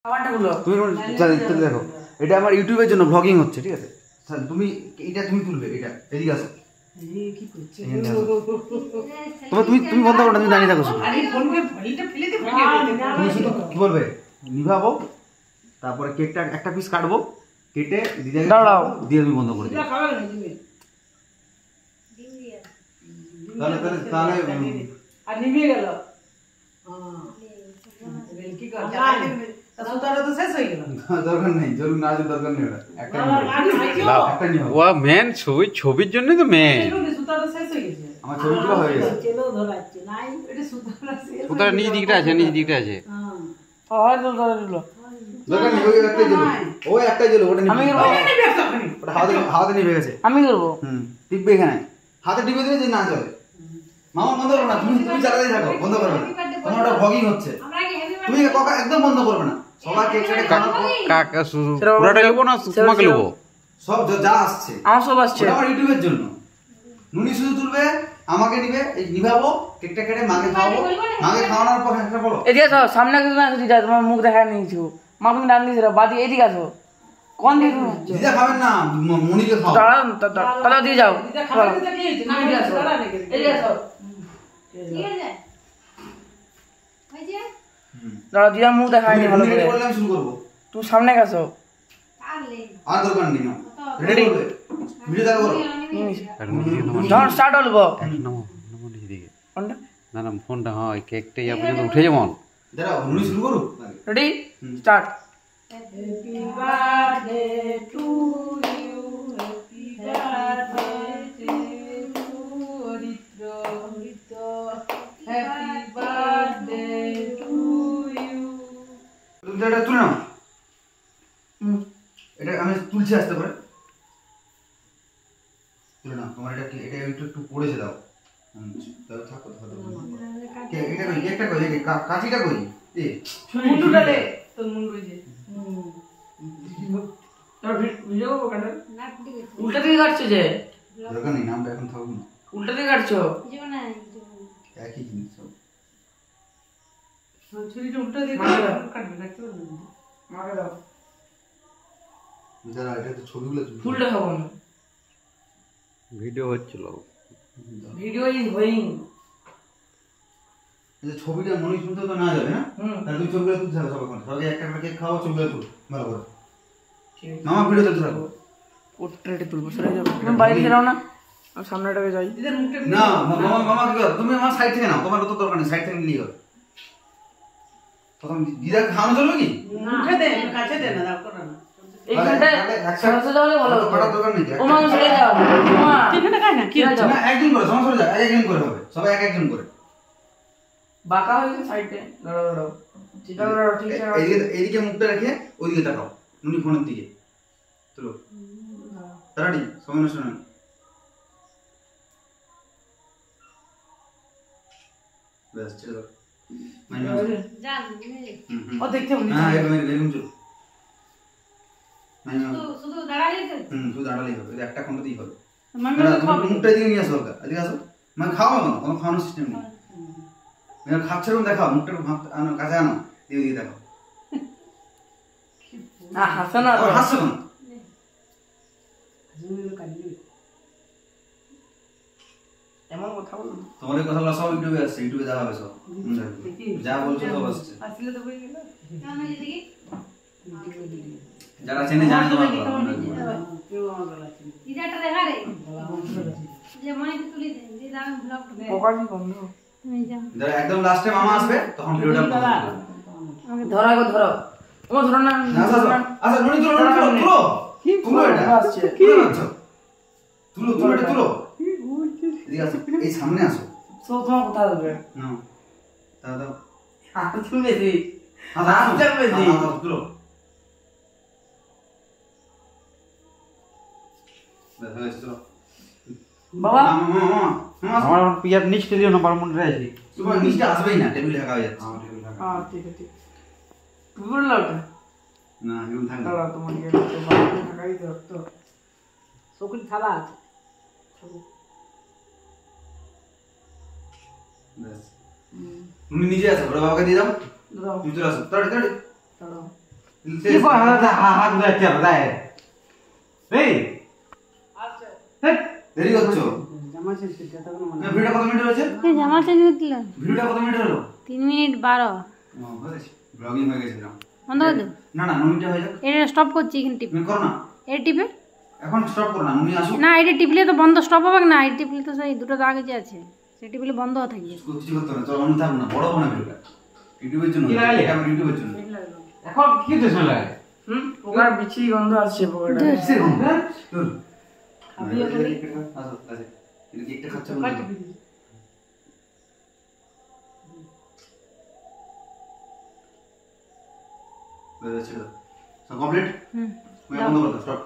তুমি দেখো, এটা আমার ইউটিউবের জন্য ব্লগিং হচ্ছে, ঠিক আছে? তুমি এটা তুমি তুলবে, এটা এদিকে আসো। তুমি বন্ধ করো না, তুমি দাঁড়িয়ে থাকো শুধু। তুমি শুধু কি বলবে, নিভাবো, তারপরে কেকটা একটা পিস কাটবো, কেটে দিয়ে তুমি বন্ধ করে দিও। তাহলে তাহলে আর নিভে গেল। কি করতে সুতাটা তো শেষ হয়ে গেল। দরকার নেই, জরুর না দরকার নেই, ওটা একটা নিও। ও মেন ছবির জন্য তো মেন। সুতাটা শেষ হয়ে গেছে, আমার ছবিগুলো হয়ে গেছে। চলো ধরাচ্ছে নাই, এটা সুতাটা শেষ। সুতাটা নিচ দিকটা আছে, নিচ দিকটা আছে। হ্যাঁ হয় তো ধরলো। দরকার নেই, ওই একটাই জেলো, ওই একটাই জেলো, ওটা নিয়ে আমি ওটা হাতে নিয়ে গেছে। আমি করব। টিপবে এখানে, হাতে টিপে দিলে যে না চলে। মামা বন্ধ করো না, তুমি চালাতেই থাকো, বন্ধ করবে না। তোমার ওটা ব্লগিং হচ্ছে, তুমি কাকা একদম বন্ধ করবে না। সবাই কেক কেটে কাকা পুরোটা নেবো না, তোমাকে নেবো সব যা আসছে, আমার সব আসছে আমার ইউটিউবের জন্য। নুনি শুধু তুলবে, আমাকে নিবে, এই নিভাবো, কেকটা কেটে মাকে খাওয়াবো, মাকে খাওয়ানোর পর একটা বলো এদিকে আসো, সামনে কিছু আসো, দিদা তোমার মুখ দেখা নিয়েছো, মা তুমি ডান দিয়েছো, বাদি এদিকে আসো। কোন দিকে দিদা খাবেন না, মনিকে খাও। তাহলে দিয়ে যাও, দিদা খাবে, দিদা কি হইছে, না এদিকে আসো, এদিকে আসো, ঠিক আছে? দাঁড়া, দিয়া মুখ দেখায়নি ভালো করে, বললাম শুরু করব। তুই সামনে গেছো, আর দরকার নেই না, রেডি ভিডিও চালু করো। যখন স্টার্ট হলো নামো নিচে দিকে ফোনটা, না না ফোনটা, হ্যাঁ ওই কেকটা ইয়া পর্যন্ত উঠে যেমন। দাঁড়াও, নুনি শুরু করো, ready start. Happy birthday to you, happy birthday to Aritra, happy birthday to you. তুমি এটা তুলে নাও, এটা আমি তুলছি আসতে করে, তুলে নাও। তোমার এটা এটা একটু পড়েছে, দাও দাও, থাকো থাকো। এটা কই, একটা কই, কাঁচিটা কই, এ মুন্ডুটা দে, তোর মুন্ডু যে তোর ভিডিও কাটা না, উল্টা দিকে কাটছো যে, দরকার নেই, নামটা এখন থাকো না, উল্টা দিকে কাটছো বুঝো না, একই জিনিস সব। ছুরিটা উল্টা দিকে কাটবে, কাটতে পারবে না, মাকে দাও। দাঁড়া, এটা তো ছবিগুলো ফুলটা খাবো না, ভিডিও হচ্ছিল, ভিডিও ইজ গোয়িং। এই ছবিটা মনে শুনতে তো না যাবে না, তাহলে তুই ছবিগুলো তুলতে থাকো, সবাই একটা একটা কেক খাওয়া, ছবিগুলো তুল ভালো করে। ঠিক আছে, মামা ভিডিও তুলতে থাকো, পোর্ট্রেটে তুলবো, সরে যাও, তুমি বাইরে যাও না, আমি সামনেটাকে যাই। না মামা কি কর, তুমি আমার সাইড থেকে নাও, তোমার তো দরকার নেই, সাইড থেকে নিয়ে যাও। তখন দিদা খাওয়ানো চলবে কি, মুখে দে, কাছে দে না, দাও করো না। এইখানটা একসাথে যাওয়ালে ভালো হবে, কটা দরকার নেই, ও মামা সরে যাও, মামা এখানে কাই না, কি হচ্ছে না, একজন করে সবাই সরে যাও, একজন করে হবে, সবাই একজন করে। বাঁকা হয়েছে সাইডে, দাঁড়াও দাঁড়াও, ঠিক আছে দাঁড়াও, ঠিক আছে। এইদিকে মুখটা রেখে ওইদিকে তাকাও, নুনি ফোনের দিকে চলো, তাড়াতাড়ি, সময় নষ্ট না। ব্যাস ছেড়ে দাও, ও দেখতে হবে না, হ্যাঁ এরকম চলো, শুধু দাঁড়ালেই তো, শুধু দাঁড়ালেই হবে, একটা খন্ডতেই হবে। মুখটা দিকে নিয়ে আসো, হালকা এদিকে আসো, মানে খাওয়া না, কোনো খাওয়ানোর সিস্টেম নেই, খাচ্ছে রকম দেখাও, মুখটা আনো, কাছে আনো, দিকে দেখো, না হাসো না, হাসো না, এমন কথা বলো, তোমার এই কথাগুলো সব ইউটিউবে আসছে, ইউটিউবে দেখা হবে সব, যা বলছো সব আসছে, আসলে তো বই গেল না এদিকে, যারা চেনে জানে তোমার কথা, কেউ আমার গলা চিনে, ইদাটা দেখা রে যে মনে তুলি দে, দিদা আমি ব্লগ পকানি বন্ধ, তুমি যাও, দাঁড়া একদম লাস্টে মামা আসবে, তখন ভিডিওটা আমাকে ধরো, গো ধরো, ও ধরো না, আচ্ছা ননি তুলো, তুলো কি তুলো, এটা আসছে কি আচ্ছা, তুলো তুলো, এটা তুলো, এদিকে আসো, এই সামনে আসো, সো তোমার কথা বলবে না, দাদা হাত তুলে দে, হাত তুলে দে, তুলো, দেখা যাচ্ছে তো বাবা, আমার পিয়ার নিচে দিও না, বারমুন রয়েছে, তোমার নিচে আসবেই না, টেবিলে রাখা হয়ে যাচ্ছে, আমার টেবিলে রাখা, হ্যাঁ ঠিক আছে, তুমি বললা ওটা না, এরকম থাক না, তোমার কি তো বারমুন রাখাই দাও তো, সকল থালা আছে, ব্যাস তুমি নিজে আসো, বড় বাবাকে দিয়ে দাও, তুমি চলে আসো, তাড়াতাড়ি তাড়াতাড়ি, কি কয় হাত যাচ্ছে দায় এই আচ্ছা দেরি করছো জামা চেঞ্জ করতে তখন মানে ভিডিওটা কত মিনিট হয়েছে এই জামা চেঞ্জ করতে ভিডিওটা কত মিনিট হলো 3 মিনিট 12 হয়েছে ব্লগিং হয়ে গেছে না বন্ধ করে দাও না 9 মিনিট হয়ে যাক এটা স্টপ করছি এখানে টিপ তুমি করো না এটা টিপে এখন স্টপ করো না উনি আসুক না এটা টিপলে তো বন্ধ স্টপ হবে না এটা টিপলে তো সেই দুটো দাগ যে আছে সেটা টিপলে বন্ধ হয়ে থাকবে কিছু করতে না চলো আমি থাকবো না বড় বানা ভিডিওটা ইউটিউবের জন্য এটা আমার ইউটিউবের জন্য এখন কি দেশন লাগে পোকার বিচি গন্ধ আসছে পোকাটা কিসের গন্ধ তোর খাবি বলে আসো আছে এটা কি একটা খাচ্ছ না বেশ ছিল সব কমপ্লিট বন্ধ করো স্টপ